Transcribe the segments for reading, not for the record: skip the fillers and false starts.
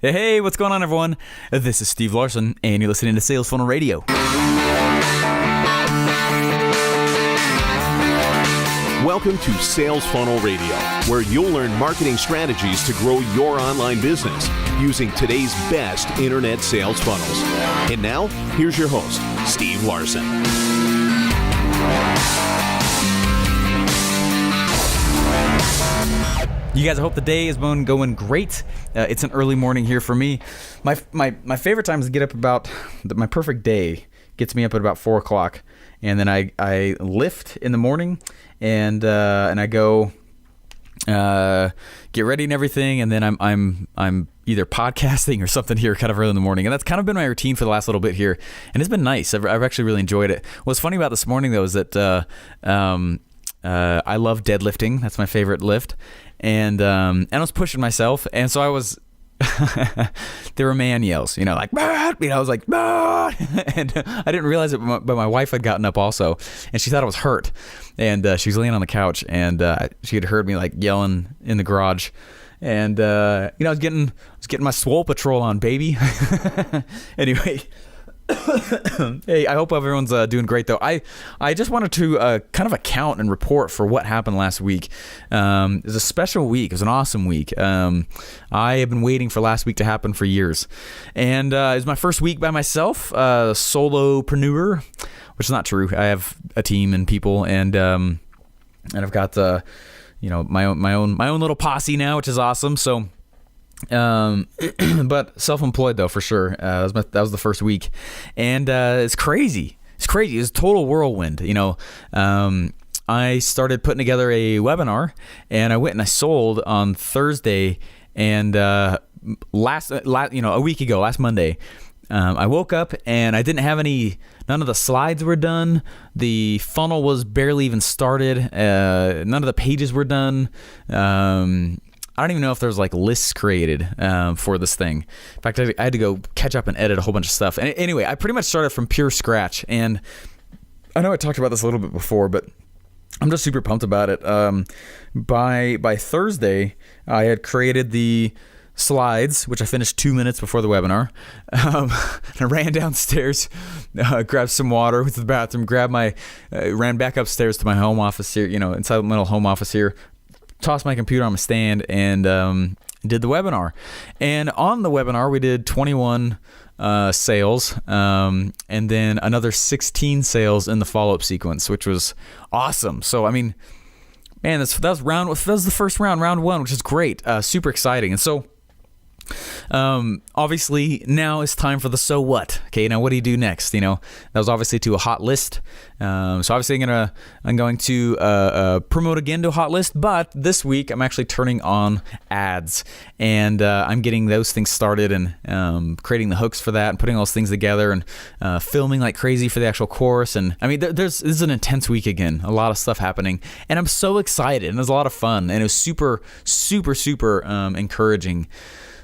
Hey, what's going on, everyone? This is Steve Larsen, and you're listening to Sales Funnel Radio. Welcome to Sales Funnel Radio, where you'll learn marketing strategies to grow your online business using today's best internet sales funnels. And now, here's your host, Steve Larsen. You guys, I hope the day is going great. It's an early morning here for me. My favorite time is to get up my perfect day gets me up at about 4 o'clock, and then I lift in the morning, and I go get ready and everything, and then I'm either podcasting or something here kind of early in the morning, and that's kind of been my routine for the last little bit here, and it's been nice. I've actually really enjoyed it. What's funny about this morning though is that I love deadlifting. That's my favorite lift. And I was pushing myself, and so I was. There were man yells, like, I was like, and I didn't realize it, but my wife had gotten up also, and she thought I was hurt, and she was laying on the couch, and she had heard me like yelling in the garage, and I was getting my swole patrol on, baby. Anyway. Hey, I hope everyone's doing great though. I just wanted to kind of account and report for what happened last week. It was a special week. It was an awesome week. I have been waiting for last week to happen for years, and it was my first week by myself, solopreneur, which is not true. I have a team and people, and I've got my own little posse now, which is awesome. So. But self-employed though, for sure. That was the first week, and it's crazy. It's crazy. It's a total whirlwind. I started putting together a webinar, and I went and I sold on Thursday, and a week ago, last Monday, I woke up and I didn't have none of the slides were done. The funnel was barely even started. None of the pages were done. I don't even know if there's like lists created for this thing. In fact, I had to go catch up and edit a whole bunch of stuff. And anyway, I pretty much started from pure scratch. And I know I talked about this a little bit before, but I'm just super pumped about it. By Thursday, I had created the slides, which I finished 2 minutes before the webinar. I ran downstairs, grabbed some water, went to the bathroom, ran back upstairs to my home office here, inside the little home office here. Tossed my computer on my stand and did the webinar. And on the webinar, we did 21 sales and then another 16 sales in the follow-up sequence, which was awesome. So, I mean, man, that was the first round one, which is great. Super exciting. And so, obviously now it's time for the so what. Okay, now what do you do next? That was obviously to a hot list. So obviously I'm going to promote again to a hot list, but this week I'm actually turning on ads, and I'm getting those things started and creating the hooks for that and putting all those things together and filming like crazy for the actual course. And I mean, this is an intense week again, a lot of stuff happening, and I'm so excited, and it was a lot of fun, and it was super, super, super encouraging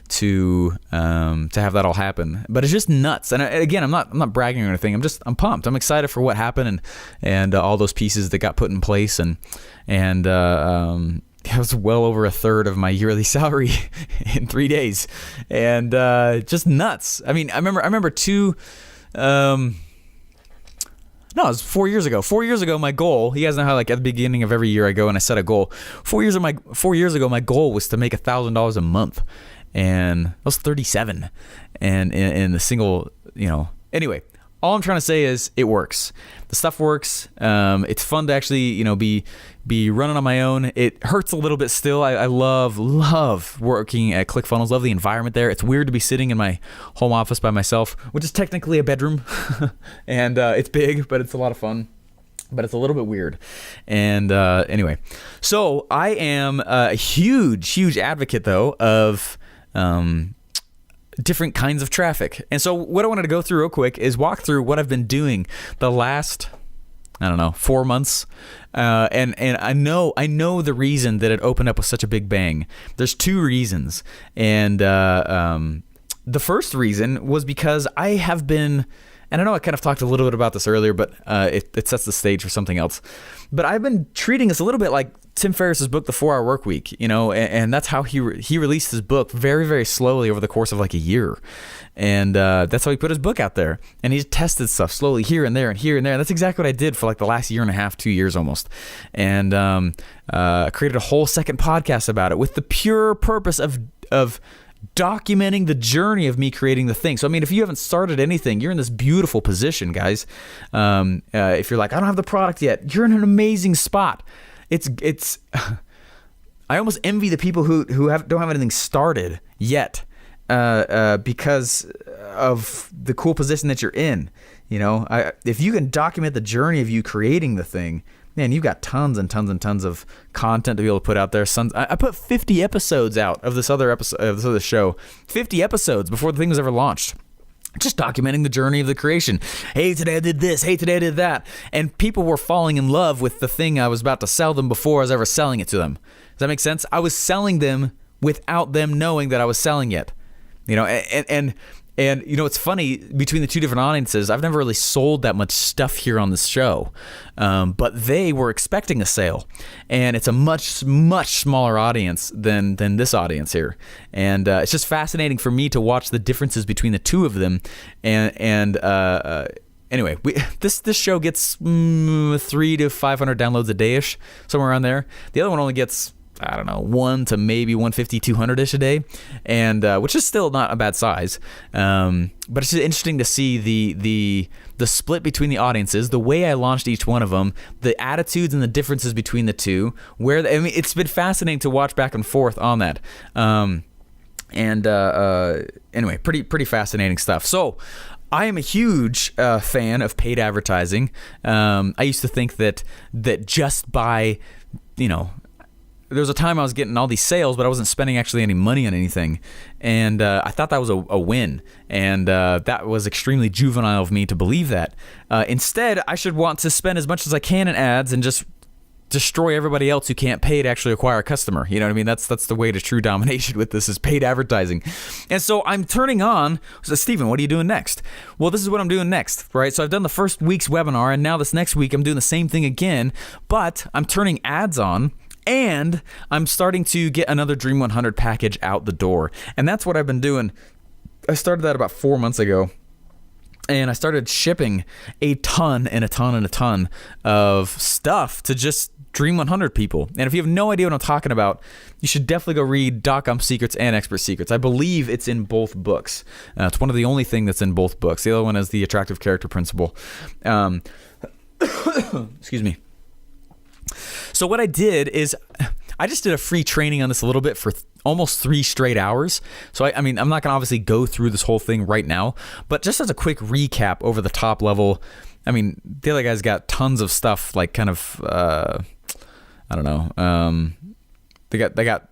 to have that all happen. But it's just nuts. And again, I'm not bragging or anything. I'm pumped. I'm excited for what happened and all those pieces that got put in place, and it was well over a third of my yearly salary in 3 days, and just nuts. I mean, I remember no, it was 4 years ago. 4 years ago, my goal, you guys know how like at the beginning of every year I go and I set a goal. 4 years ago, my goal was to make $1,000 a month. And I was 37, and in the single, anyway, all I'm trying to say is it works. The stuff works. It's fun to actually, be running on my own. It hurts a little bit still. I love working at ClickFunnels. Love the environment there. It's weird to be sitting in my home office by myself, which is technically a bedroom, and it's big, but it's a lot of fun. But it's a little bit weird. And anyway, so I am a huge advocate though of different kinds of traffic. And so what I wanted to go through real quick is walk through what I've been doing the last, 4 months. And I know the reason that it opened up with such a big bang. There's 2 reasons. And the first reason was because I have been, and I know I kind of talked a little bit about this earlier, but it sets the stage for something else. But I've been treating this a little bit like Tim Ferriss's book, The 4 Hour Work Week, and that's how he released his book very, very slowly over the course of like a year. And that's how he put his book out there. And he tested stuff slowly here and there and here and there. And that's exactly what I did for like the last year and a half, 2 years almost. And created a whole second podcast about it with the pure purpose of documenting the journey of me creating the thing. So, I mean, if you haven't started anything, you're in this beautiful position, guys. If you're like, I don't have the product yet, you're in an amazing spot. It's I almost envy the people who don't have anything started yet, because of the cool position that you're in. If you can document the journey of you creating the thing, man, you've got tons and tons and tons of content to be able to put out there. I put 50 episodes out of this other show, 50 episodes before the thing was ever launched. Just documenting the journey of the creation. Hey, today I did this. Hey, today I did that. And people were falling in love with the thing I was about to sell them before I was ever selling it to them. Does that make sense? I was selling them without them knowing that I was selling it. And it's funny, between the two different audiences, I've never really sold that much stuff here on this show, but they were expecting a sale, and it's a much, much smaller audience than this audience here, and it's just fascinating for me to watch the differences between the two of them, and anyway, this show gets 300 to 500 downloads a day-ish, somewhere around there. The other one only gets, I don't know, 1 to maybe 150, 200-ish a day, and which is still not a bad size. But it's just interesting to see the split between the audiences, the way I launched each one of them, the attitudes and the differences between the two. It's been fascinating to watch back and forth on that. Anyway, pretty fascinating stuff. So, I am a huge fan of paid advertising. I used to think that just by, there was a time I was getting all these sales, but I wasn't spending actually any money on anything. And I thought that was a win. And that was extremely juvenile of me to believe that. Instead, I should want to spend as much as I can in ads and just destroy everybody else who can't pay to actually acquire a customer. You know what I mean? That's the way to true domination with this, is paid advertising. And so I'm turning on, so Stephen, what are you doing next? Well, this is what I'm doing next, right? So I've done the first week's webinar, and now this next week I'm doing the same thing again, but I'm turning ads on. And I'm starting to get another Dream 100 package out the door. And that's what I've been doing. I started that about 4 months ago. And I started shipping a ton and a ton and a ton of stuff to just Dream 100 people. And if you have no idea what I'm talking about, you should definitely go read .com Secrets and Expert Secrets. I believe it's in both books. It's one of the only things that's in both books. The other one is the Attractive Character Principle. Excuse me. So what I did is I just did a free training on this a little bit for almost 3 straight hours. So I mean, I'm not going to obviously go through this whole thing right now, but just as a quick recap over the top level, I mean, the other guys got tons of stuff, like kind of, I don't know. They got,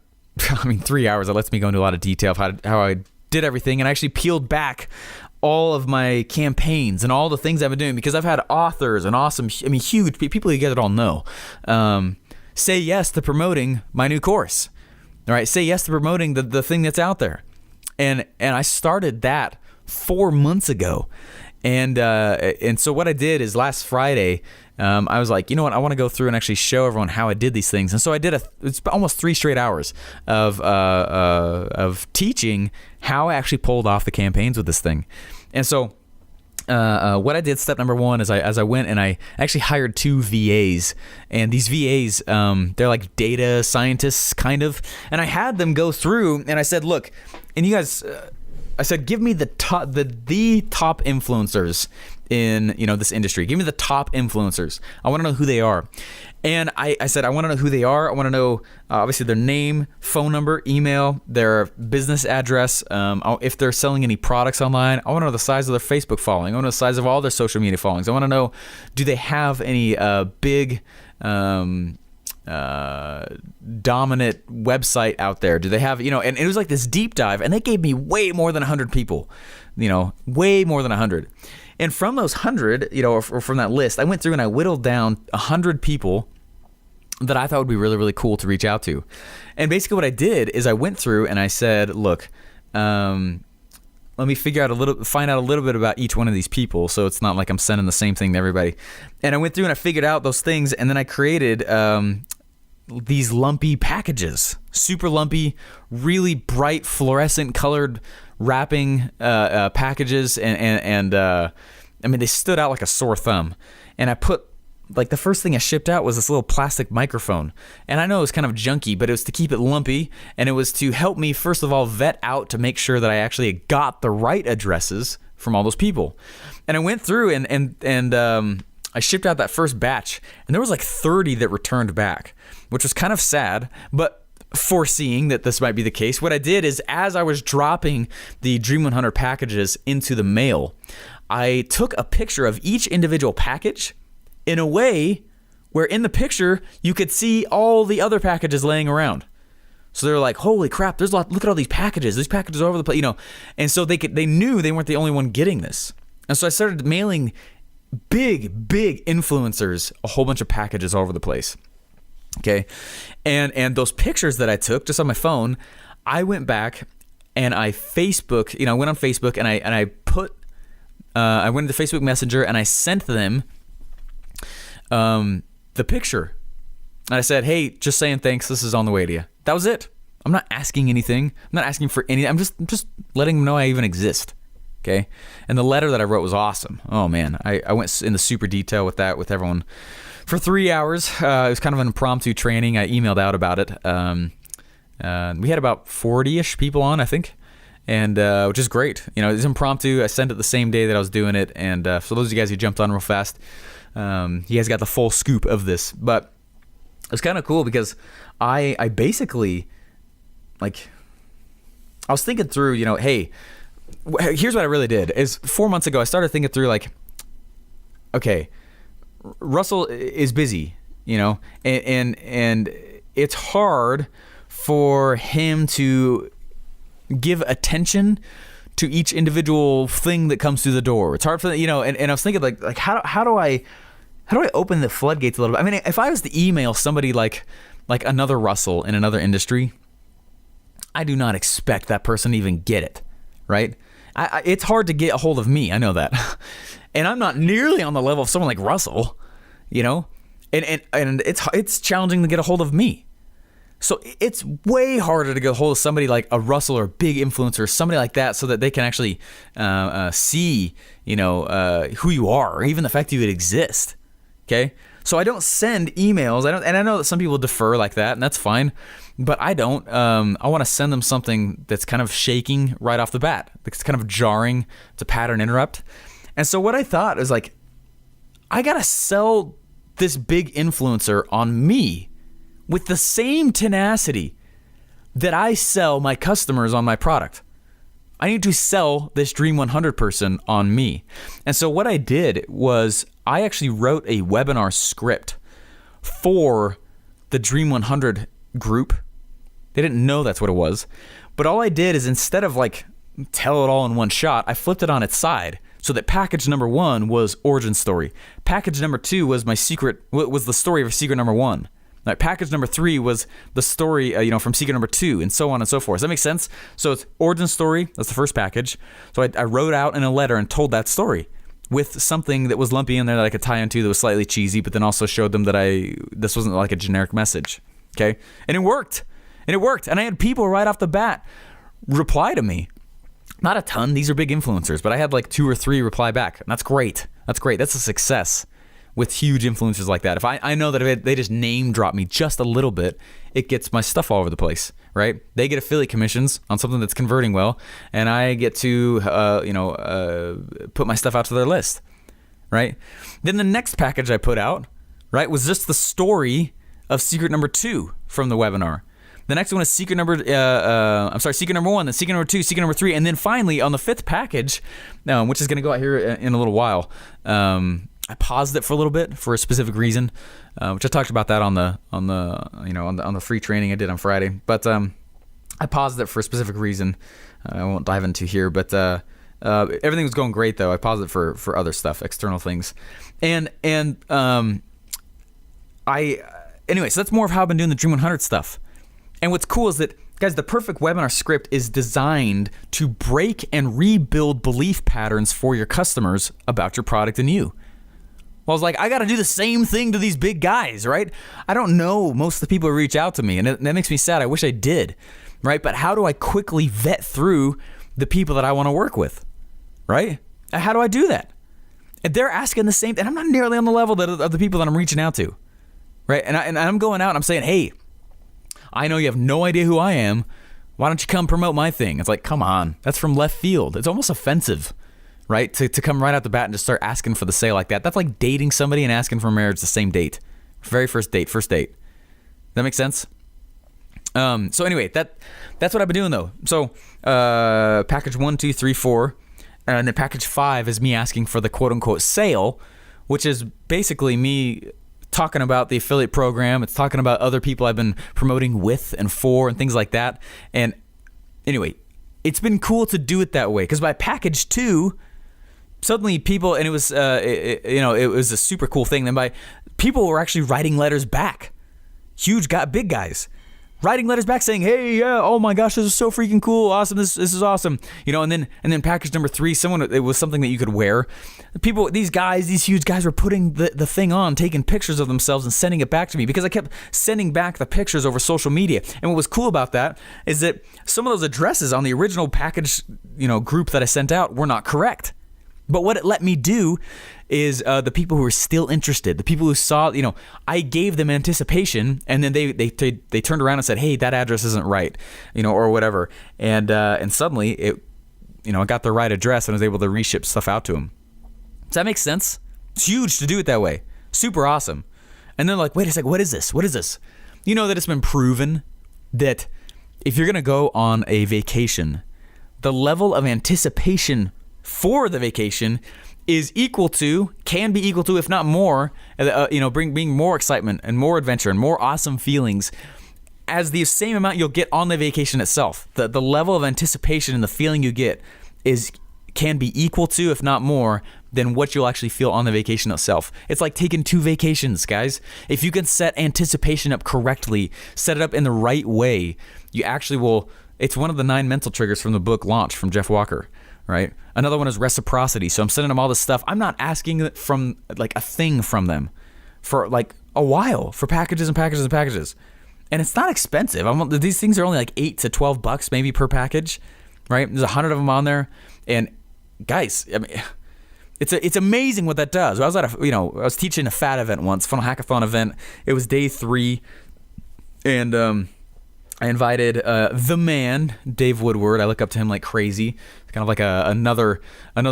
I mean, 3 hours that lets me go into a lot of detail of how I did everything, and I actually peeled back all of my campaigns and all the things I've been doing, because I've had authors and huge people you guys all know, say yes to promoting my new course. All right, say yes to promoting the thing that's out there, and I started that 4 months ago, and so what I did is last Friday, I was like, you know what, I want to go through and actually show everyone how I did these things, and so I did it's almost 3 straight hours of teaching how I actually pulled off the campaigns with this thing. And so what I did, step number 1, is I went and I actually hired 2 VAs, and these VAs, they're like data scientists kind of, and I had them go through, and I said, look, and you guys, I said, give me the top influencers in this industry. Give me the top influencers. I want to know who they are. And I said, I want to know who they are. I want to know, obviously, their name, phone number, email, their business address, if they're selling any products online. I want to know the size of their Facebook following. I want to know the size of all their social media followings. I want to know, do they have any big dominant website out there? Do they have, and it was like this deep dive, and they gave me way more than 100 people, way more than 100. And from those 100, or from that list, I went through and I whittled down 100 people that I thought would be really, really cool to reach out to. And basically what I did is I went through and I said, look, let me find out a little bit about each one of these people, so it's not like I'm sending the same thing to everybody. And I went through and I figured out those things, and then I created these lumpy packages, super lumpy, really bright fluorescent colored wrapping packages, and I mean, they stood out like a sore thumb. And I put, like, the first thing I shipped out was this little plastic microphone. And I know it was kind of junky, but it was to keep it lumpy, and it was to help me, first of all, vet out to make sure that I actually got the right addresses from all those people. And I went through and I shipped out that first batch, and there was like 30 that returned back, which was kind of sad, but foreseeing that this might be the case, what I did is, as I was dropping the Dream 100 packages into the mail, I took a picture of each individual package in a way where in the picture you could see all the other packages laying around. So they're like, holy crap, there's a lot, look at all these packages. These packages are all over the place, you know. And so they knew they weren't the only one getting this. And so I started mailing big influencers a whole bunch of packages all over the place. Okay. And those pictures that I took just on my phone, I went back and I Facebook, you know, I went on Facebook and I put I went into Facebook Messenger and I sent them the picture. And I said, hey, just saying thanks, this is on the way to you. That was it. I'm not asking anything. I'm not asking for anything. I'm just letting them know I even exist. Okay. And the letter that I wrote was awesome. Oh man, I went into super detail with that with everyone for 3 hours. It was kind of an impromptu training. I emailed out about it. We had about 40-ish people on, I think. And which is great. You know, it's impromptu. I sent it the same day that I was doing it. And for those of you guys who jumped on real fast, you guys got the full scoop of this. But it was kind of cool because I basically, like, I was thinking through, you know, hey, here's what I really did. Is 4 months ago, I started thinking through, like, okay, Russell is busy, you know, and it's hard for him to give attention to each individual thing that comes through the door. It's hard for, you know, and I was thinking like how do I open the floodgates a little bit? I mean, if I was to email somebody like another Russell in another industry, I do not expect that person to even get it, right? It's hard to get a hold of me. I know that. And I'm not nearly on the level of someone like Russell, you know, and it's challenging to get a hold of me. So it's way harder to get a hold of somebody like a Russell or a big influencer, somebody like that, so that they can actually see, you know, who you are, or even the fact that you exist. Okay, so I don't send emails. And I know that some people defer like that, and that's fine, but I don't. I want to send them something that's kind of shaking right off the bat. It's kind of jarring. It's a pattern interrupt. And so what I thought is, like, I gotta sell this big influencer on me with the same tenacity that I sell my customers on my product. I need to sell this Dream 100 person on me. And so what I did was I actually wrote a webinar script for the Dream 100 group. They didn't know that's what it was. But all I did is, instead of like tell it all in one shot, I flipped it on its side so that package number 1 was origin story. Package number 2 was my secret, was the story of secret number 1. Like, package number 3 was the story, you know, from secret number 2, and so on and so forth. Does that make sense? So it's origin story. That's the first package. So I wrote out in a letter and told that story with something that was lumpy in there that I could tie into that was slightly cheesy, but then also showed them that this wasn't like a generic message. Okay, and it worked. And I had people right off the bat reply to me. Not a ton. These are big influencers, but I had like 2 or 3 reply back. And that's great. That's a success with huge influencers like that. If I know that if they just name drop me just a little bit, it gets my stuff all over the place, right? They get affiliate commissions on something that's converting well, and I get to put my stuff out to their list, right? Then the next package I put out, right, was just the story of secret number 2 from the webinar. The next one is secret number 1, then secret number 2, secret number 3, and then finally on the 5th package, which is going to go out here in a little while. I paused it for a little bit for a specific reason, which I talked about that on the free training I did on Friday. But I paused it for a specific reason. I won't dive into here, but everything was going great though. I paused it for other stuff, external things, and so that's more of how I've been doing the Dream 100 stuff. And what's cool is that, guys, the perfect webinar script is designed to break and rebuild belief patterns for your customers about your product and you. Well, I was like, I got to do the same thing to these big guys, right? I don't know most of the people who reach out to me, and that makes me sad. I wish I did, right? But how do I quickly vet through the people that I want to work with, right? How do I do that? And they're asking the same thing. And I'm not nearly on the level of the people that I'm reaching out to, right? And I'm going out and I'm saying, hey, I know you have no idea who I am. Why don't you come promote my thing? It's like, come on. That's from left field. It's almost offensive, right? To come right out the bat and just start asking for the sale like that. That's like dating somebody and asking for marriage the same date. Very first date. That makes sense? So anyway, that's what I've been doing though. So package 1, 2, 3, 4. And then package 5 is me asking for the quote unquote sale, which is basically me talking about the affiliate program. It's talking about other people I've been promoting with and for and things like that. And anyway, it's been cool to do it that way, because by package 2, suddenly people, and it was it was a super cool thing. Then by people were actually writing letters back, big guys. Writing letters back saying, hey, yeah, oh my gosh, this is so freaking cool, awesome, this is awesome. And then package number 3, it was something that you could wear. People, these huge guys were putting the thing on, taking pictures of themselves and sending it back to me, because I kept sending back the pictures over social media. And what was cool about that is that some of those addresses on the original package, group that I sent out were not correct. But what it let me do is the people who were still interested, the people who saw, I gave them anticipation, and then they turned around and said, hey, that address isn't right, or whatever. And suddenly it, I got the right address and was able to reship stuff out to them. Does that make sense? It's huge to do it that way. Super awesome. And they're like, wait a second, what is this? What is this? You know that it's been proven that if you're going to go on a vacation, the level of anticipation for the vacation is can be equal to, if not more, being more excitement and more adventure and more awesome feelings as the same amount you'll get on the vacation itself. The level of anticipation and the feeling you get can be equal to, if not more, than what you'll actually feel on the vacation itself. It's like taking 2 vacations, guys. If you can set anticipation up correctly, set it up in the right way, you actually will. It's one of the 9 mental triggers from the book Launch from Jeff Walker. Right. Another one is reciprocity. So I'm sending them all this stuff. I'm not asking from like a thing from them for like a while, for packages and packages and packages. And it's not expensive. These things are only like $8 to $12 maybe per package. Right. There's 100 of them on there. And guys, I mean, it's amazing what that does. I was I was teaching a fat event once, funnel hackathon event. It was day 3, and I invited the man, Dave Woodward. I look up to him like crazy. It's kind of like another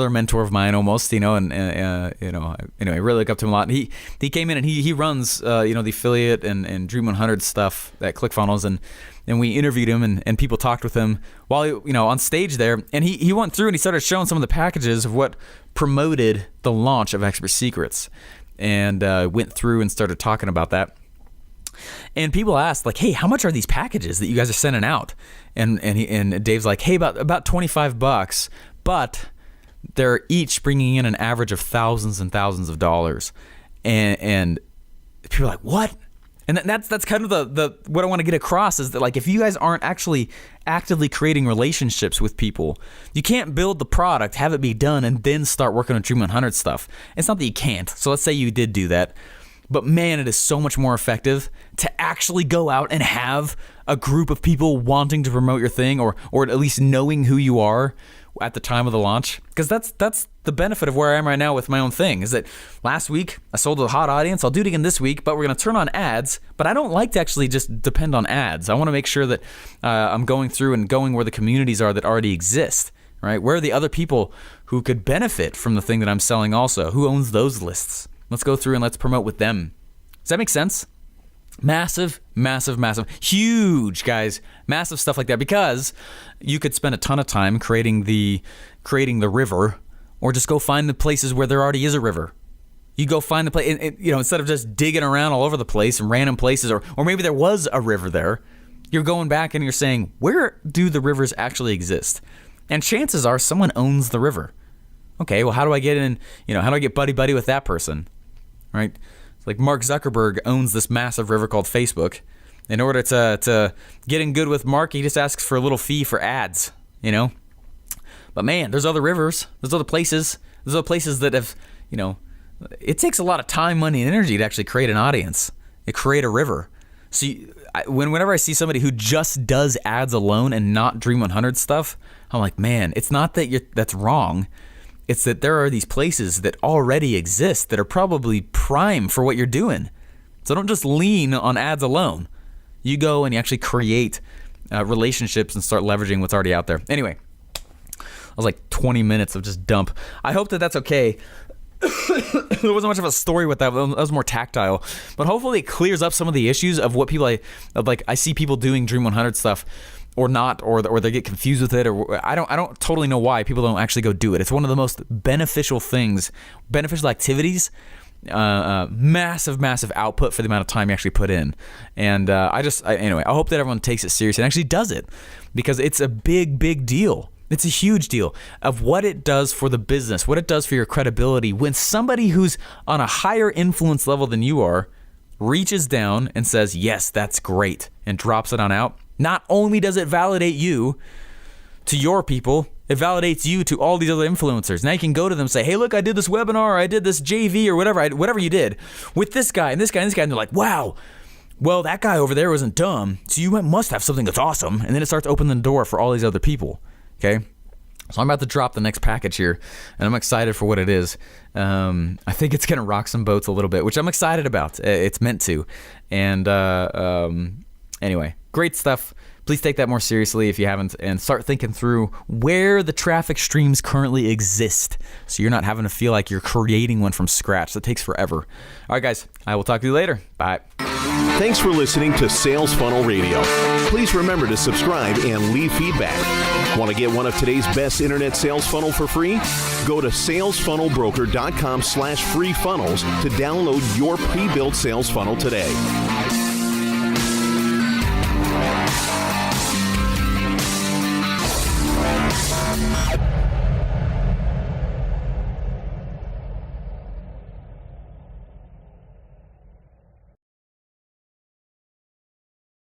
mentor of mine almost, and anyway, I really look up to him a lot. And he came in and he runs the affiliate and Dream 100 stuff at ClickFunnels, and we interviewed him and people talked with him while on stage there, and he went through and he started showing some of the packages of what promoted the launch of Expert Secrets, and went through and started talking about that. And people asked, like, hey, how much are these packages that you guys are sending out? And Dave's like, hey, about $25, but they're each bringing in an average of thousands and thousands of dollars. And people are like, what? And that's kind of the what I want to get across is that, like, if you guys aren't actually actively creating relationships with people, you can't build the product, have it be done, and then start working on Dream 100 stuff. It's not that you can't. So let's say you did do that. But man, it is so much more effective to actually go out and have a group of people wanting to promote your thing, or at least knowing who you are at the time of the launch. Because that's the benefit of where I am right now with my own thing, is that last week I sold to a hot audience. I'll do it again this week, but we're going to turn on ads. But I don't like to actually just depend on ads. I want to make sure that I'm going through and going where the communities are that already exist. Right? Where are the other people who could benefit from the thing that I'm selling also? Who owns those lists? Let's go through and let's promote with them. Does that make sense? Massive, massive, massive, huge, guys, massive stuff like that, because you could spend a ton of time creating the river, or just go find the places where there already is a river. You go find the place, instead of just digging around all over the place in random places, or maybe there was a river there, you're going back and you're saying, where do the rivers actually exist? And chances are someone owns the river. Okay, well, how do I get in, how do I get buddy with that person? Right? It's like Mark Zuckerberg owns this massive river called Facebook. In order to get in good with Mark, he just asks for a little fee for ads, But man, there's other rivers, there's other places that have, it takes a lot of time, money, and energy to actually create an audience, to create a river. So whenever I see somebody who just does ads alone and not Dream 100 stuff, I'm like, man, it's not that that's wrong. It's that there are these places that already exist that are probably prime for what you're doing. So don't just lean on ads alone. You go and you actually create relationships and start leveraging what's already out there. Anyway, I was like 20 minutes of just dump. I hope that that's okay. There wasn't much of a story with that. That was more tactile. But hopefully it clears up some of the issues of what people I see people doing Dream 100 stuff or not, or they get confused with it, or I don't totally know why people don't actually go do it. It's one of the most beneficial activities, massive output for the amount of time you actually put in. And anyway, I hope that everyone takes it serious and actually does it, because it's a big deal. It's a huge deal of what it does for the business, what it does for your credibility when somebody who's on a higher influence level than you are reaches down and says, yes, that's great, and drops it on out. Not only does it validate you to your people, it validates you to all these other influencers. Now you can go to them and say, hey, look, I did this webinar, I did this JV or whatever you did with this guy and this guy and this guy. And they're like, wow, well, that guy over there wasn't dumb, so you must have something that's awesome. And then it starts opening the door for all these other people. Okay, so I'm about to drop the next package here, and I'm excited for what it is. I think it's going to rock some boats a little bit, which I'm excited about. It's meant to. And anyway, great stuff. Please take that more seriously if you haven't, and start thinking through where the traffic streams currently exist, so you're not having to feel like you're creating one from scratch. That takes forever. All right, guys, I will talk to you later. Bye. Thanks for listening to Sales Funnel Radio. Please remember to subscribe and leave feedback. Want to get one of today's best internet sales funnel for free? Go to salesfunnelbroker.com/free funnels to download your pre-built sales funnel today.